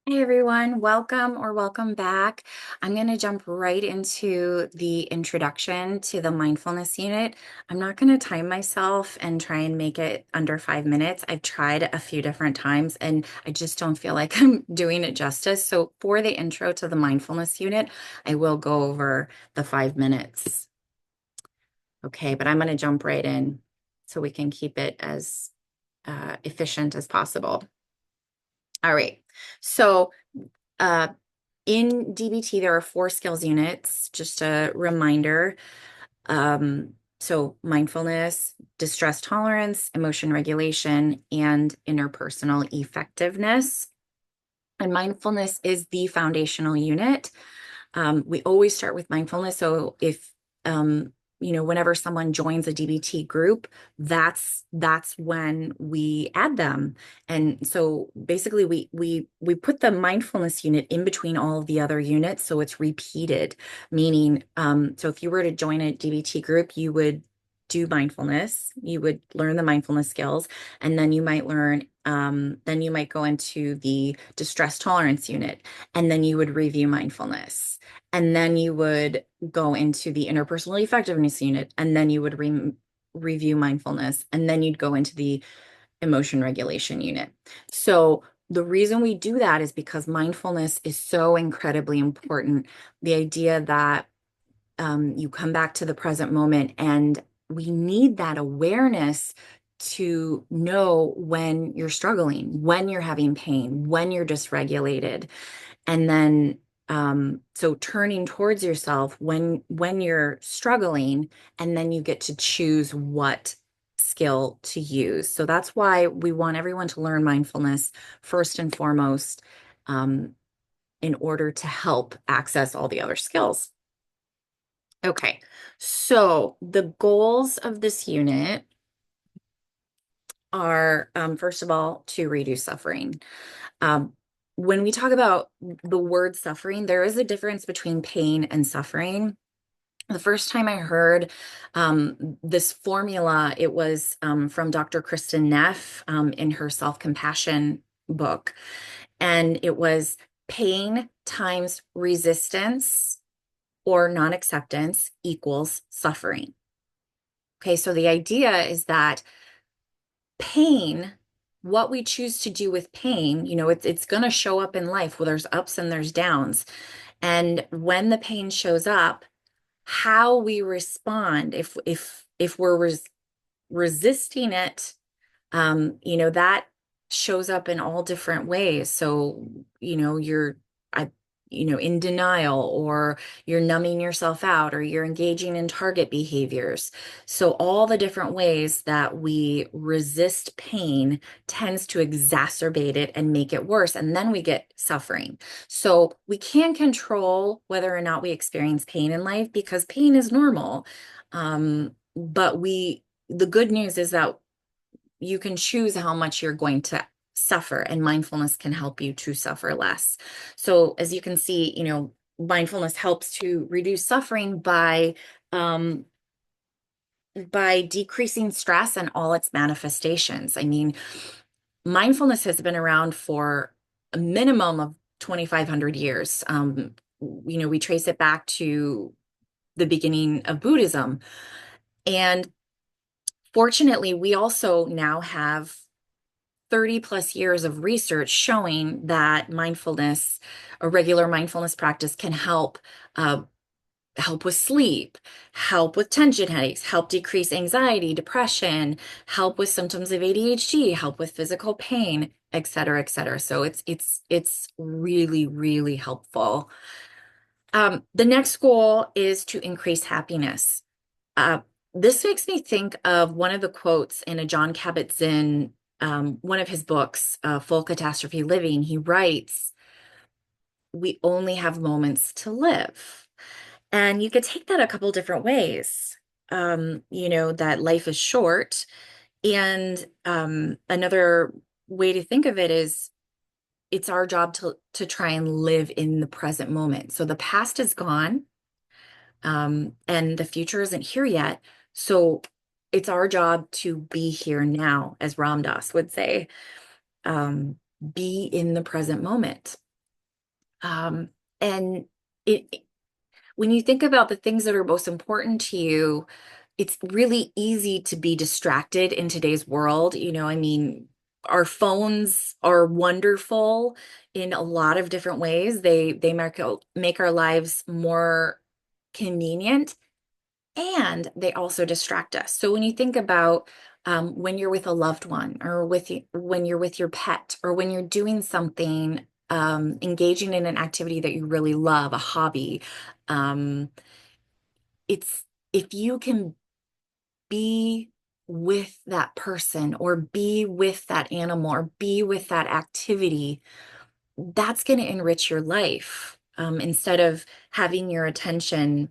Hey everyone, welcome or welcome back. I'm going to jump right into the introduction to the mindfulness unit. I'm not going to time myself and try and make it under 5 minutes. I've tried a few different times and I just don't feel like I'm doing it justice. So for the intro to the mindfulness unit, I will go over the 5 minutes. Okay, but I'm going to jump right in so we can keep it as efficient as possible. All right. So, uh, in DBT, there are 4 skills units, just a reminder. So mindfulness, distress tolerance, emotion regulation, and interpersonal effectiveness. And mindfulness is the foundational unit. We always start with mindfulness. So if whenever someone joins a DBT group, that's when we add them. And so basically we put the mindfulness unit in between all of the other units, so it's repeated, meaning so if you were to join a DBT group, you would do mindfulness, you would learn the mindfulness skills, and then you might then you might go into the distress tolerance unit, and then you would review mindfulness. And then you would go into the interpersonal effectiveness unit, and then you would review mindfulness, and then you'd go into the emotion regulation unit. So the reason we do that is because mindfulness is so incredibly important. The idea that you come back to the present moment, and we need that awareness to know when you're struggling, when you're having pain, when you're dysregulated. And then so turning towards yourself when you're struggling, and then you get to choose what skill to use. So that's why we want everyone to learn mindfulness first and foremost, um, in order to help access all the other skills. Okay, so the goals of this unit are, first of all, to reduce suffering. Um, when we talk about the word suffering, there is a difference between pain and suffering. The first time I heard this formula, it was from Dr. Kristen Neff in her self-compassion book. And it was pain times resistance or non-acceptance equals suffering. Okay, so the idea is that pain, what we choose to do with pain, it's going to show up in life. Well, there's ups and there's downs. And when the pain shows up, how we respond, if we're resisting it, that shows up in all different ways. So, you're, I, in denial, or you're numbing yourself out, or you're engaging in target behaviors. So all the different ways that we resist pain tends to exacerbate it and make it worse. And then we get suffering. So we can control whether or not we experience pain in life, because pain is normal. But the good news is that you can choose how much you're going to suffer, and mindfulness can help you to suffer less. So as you can see, mindfulness helps to reduce suffering by decreasing stress and all its manifestations. I mean, mindfulness has been around for a minimum of 2,500 years. We trace it back to the beginning of Buddhism. And fortunately, we also now have 30 plus years of research showing that mindfulness, a regular mindfulness practice, can help with sleep, help with tension headaches, help decrease anxiety, depression, help with symptoms of ADHD, help with physical pain, et cetera, et cetera. So it's really, really helpful. The next goal is to increase happiness. Uh, this makes me think of one of the quotes in a John Kabat-Zinn, one of his books, Full Catastrophe Living. He writes, "We only have moments to live." And you could take that a couple different ways. That life is short. And another way to think of it is it's our job to try and live in the present moment. So the past is gone, and the future isn't here yet. So it's our job to be here now, as Ram Dass would say, um, be in the present moment. Um, and it when you think about the things that are most important to you, it's really easy to be distracted in today's world. I mean, our phones are wonderful in a lot of different ways. They make our lives more convenient, and they also distract us. So when you think about when you're with a loved one, or when you're with your pet, or when you're doing something, engaging in an activity that you really love, a hobby, um, it's if you can be with that person, or be with that animal, or be with that activity, that's going to enrich your life, instead of having your attention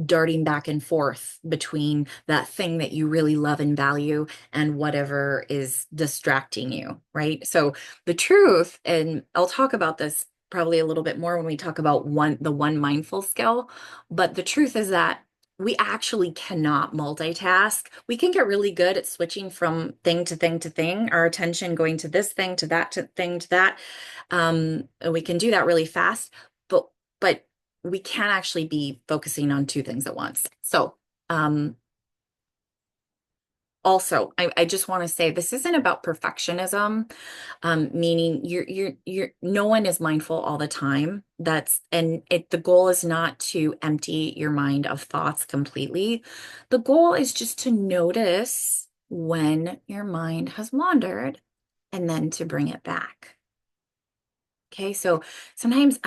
darting back and forth between that thing that you really love and value and whatever is distracting you, right? So the truth, and I'll talk about this probably a little bit more when we talk about the one mindful skill, but the truth is that we actually cannot multitask. We can get really good at switching from thing to thing to thing, our attention going to this thing to that to thing to that. And we can do that really fast, but we can't actually be focusing on two things at once. So, also, I just want to say this isn't about perfectionism, meaning no one is mindful all the time. The goal is not to empty your mind of thoughts completely. The goal is just to notice when your mind has wandered, and then to bring it back. Okay, so sometimes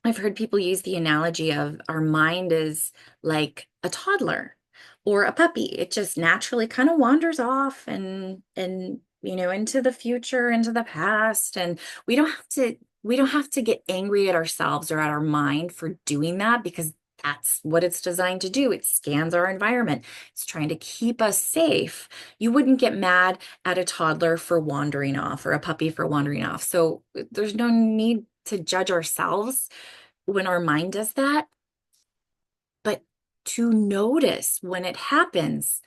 I've heard people use the analogy of our mind is like a toddler or a puppy. It just naturally kind of wanders off and into the future, into the past, and we don't have to get angry at ourselves or at our mind for doing that, because that's what it's designed to do. It scans our environment. It's trying to keep us safe. You wouldn't get mad at a toddler for wandering off, or a puppy for wandering off. So there's no need to judge ourselves when our mind does that, but to notice when it happens,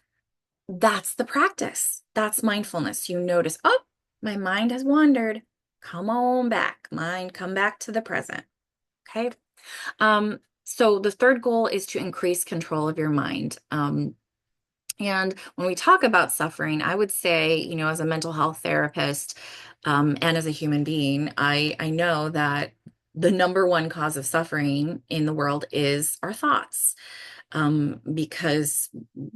that's the practice. That's mindfulness. You notice, oh, my mind has wandered. Come on back, mind, come back to the present. Okay. So the third goal is to increase control of your mind. And when we talk about suffering, I would say, as a mental health therapist, and as a human being, I know that the number one cause of suffering in the world is our thoughts, because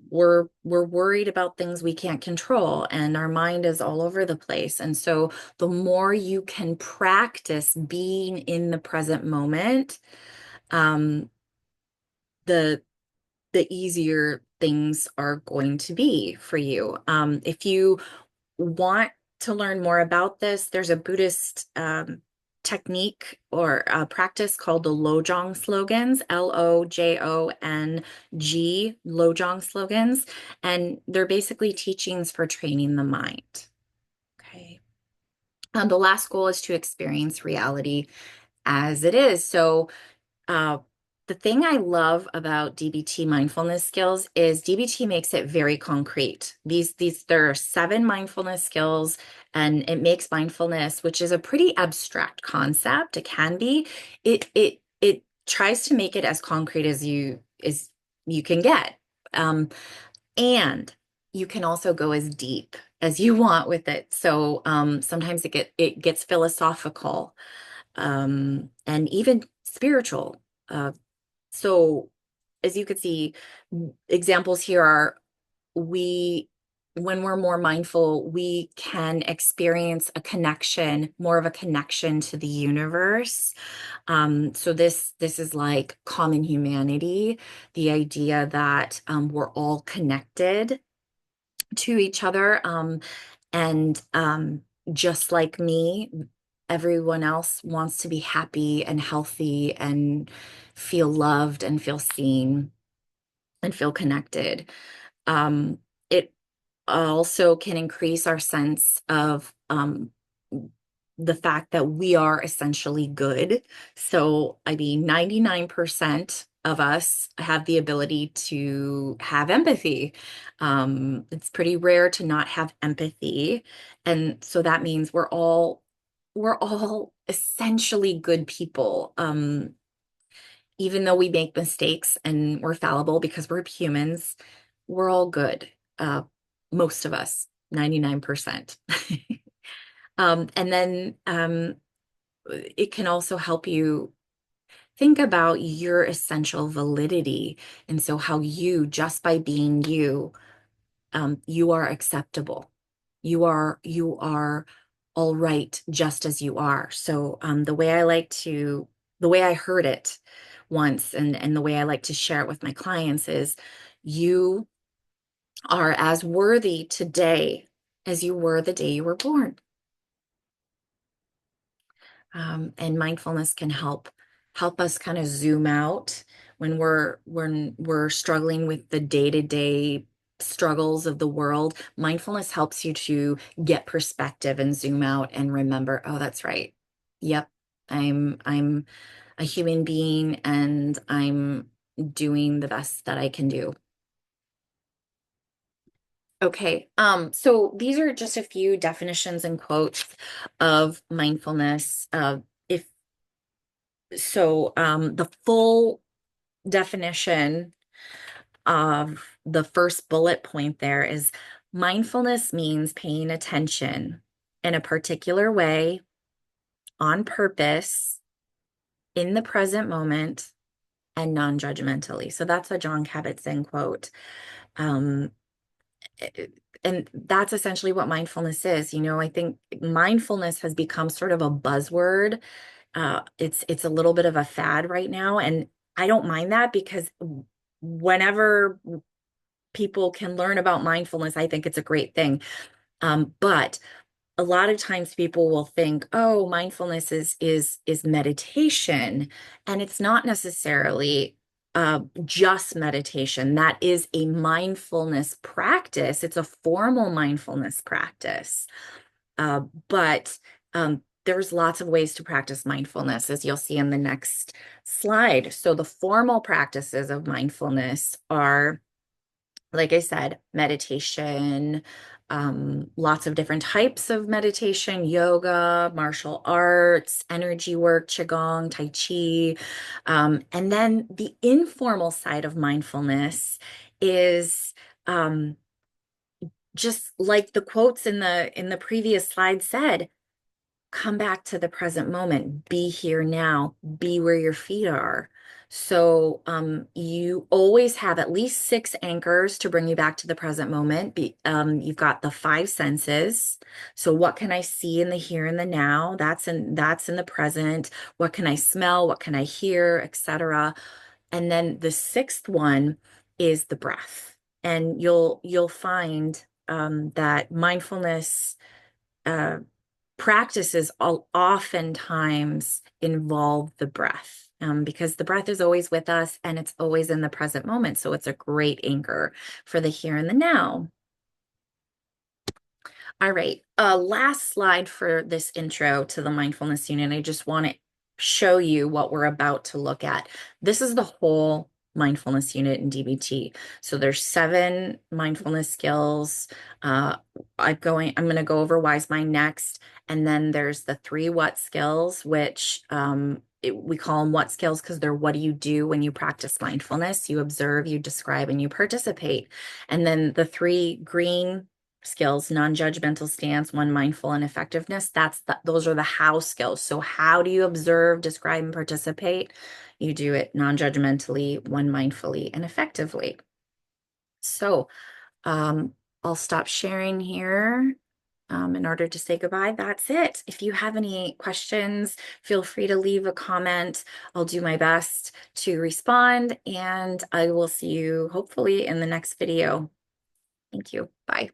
we're worried about things we can't control, and our mind is all over the place. And so the more you can practice being in the present moment, um, the the easier things are going to be for you. If you want to learn more about this, there's a Buddhist technique or a practice called the Lojong slogans, Lojong slogans, and they're basically teachings for training the mind. Okay. The last goal is to experience reality as it is. So uh, the thing I love about DBT mindfulness skills is DBT makes it very concrete. There are 7 mindfulness skills, and it makes mindfulness, which is a pretty abstract concept. It can be. It tries to make it as concrete as you can get. And you can also go as deep as you want with it. So sometimes it gets philosophical, and even spiritual. Uh, so as you could see, examples here are we, when we're more mindful, we can experience more of a connection to the universe. So this is like common humanity, the idea that we're all connected to each other. And just like me, everyone else wants to be happy and healthy and feel loved and feel seen and feel connected. It also can increase our sense of the fact that we are essentially good. So, I mean, 99% of us have the ability to have empathy. It's pretty rare to not have empathy. And so that means we're all essentially good people. Even though we make mistakes and we're fallible because we're humans, we're all good. Uh, most of us, 99%. And then it can also help you think about your essential validity. And so how you, just by being you, you are acceptable. You are all right just as you are. So the way I heard it once and the way I like to share it with my clients is you are as worthy today as you were the day you were born. And mindfulness can help us kind of zoom out when we're struggling with the day-to-day struggles of the world. Mindfulness helps you to get perspective and zoom out and remember, oh, that's right. Yep, I'm a human being and I'm doing the best that I can do. Okay, so these are just a few definitions and quotes of mindfulness. If the full definition of the first bullet point there is mindfulness means paying attention in a particular way, on purpose, in the present moment, and non-judgmentally. So that's a John Kabat-Zinn quote. Um, and that's essentially what mindfulness is. You know, I think mindfulness has become sort of a buzzword. It's a little bit of a fad right now, and I don't mind that because whenever people can learn about mindfulness, I think it's a great thing. But a lot of times people will think, oh, mindfulness is meditation, and it's not necessarily just meditation. That is a mindfulness practice. It's a formal mindfulness practice. But there's lots of ways to practice mindfulness, as you'll see in the next slide. So the formal practices of mindfulness are, like I said, meditation, lots of different types of meditation, yoga, martial arts, energy work, qigong, tai chi. And then the informal side of mindfulness is just like the quotes in the previous slide said, come back to the present moment, be here now, be where your feet are. So you always have at least 6 anchors to bring you back to the present moment. You've got the 5 senses. So what can I see in the here and the now? That's in the present. What can I smell? What can I hear, etc. And then the 6th one is the breath. And you'll find that mindfulness uh, practices oftentimes involve the breath, because the breath is always with us and it's always in the present moment. So it's a great anchor for the here and the now. All right, last slide for this intro to the mindfulness unit. I just want to show you what we're about to look at. This is the whole mindfulness unit in DBT. So there's 7 mindfulness skills. I'm going to go over Wise Mind next, and then there's the 3 what skills, which we call them what skills because they're what do you do when you practice mindfulness? You observe, you describe, and you participate. And then the 3 green skills: non-judgmental stance, one mindful, and effectiveness. Those are the how skills. So how do you observe, describe, and participate? You do it non-judgmentally, one mindfully, and effectively. So I'll stop sharing here in order to say goodbye. That's it. If you have any questions, feel free to leave a comment. I'll do my best to respond, and I will see you hopefully in the next video. Thank you. Bye.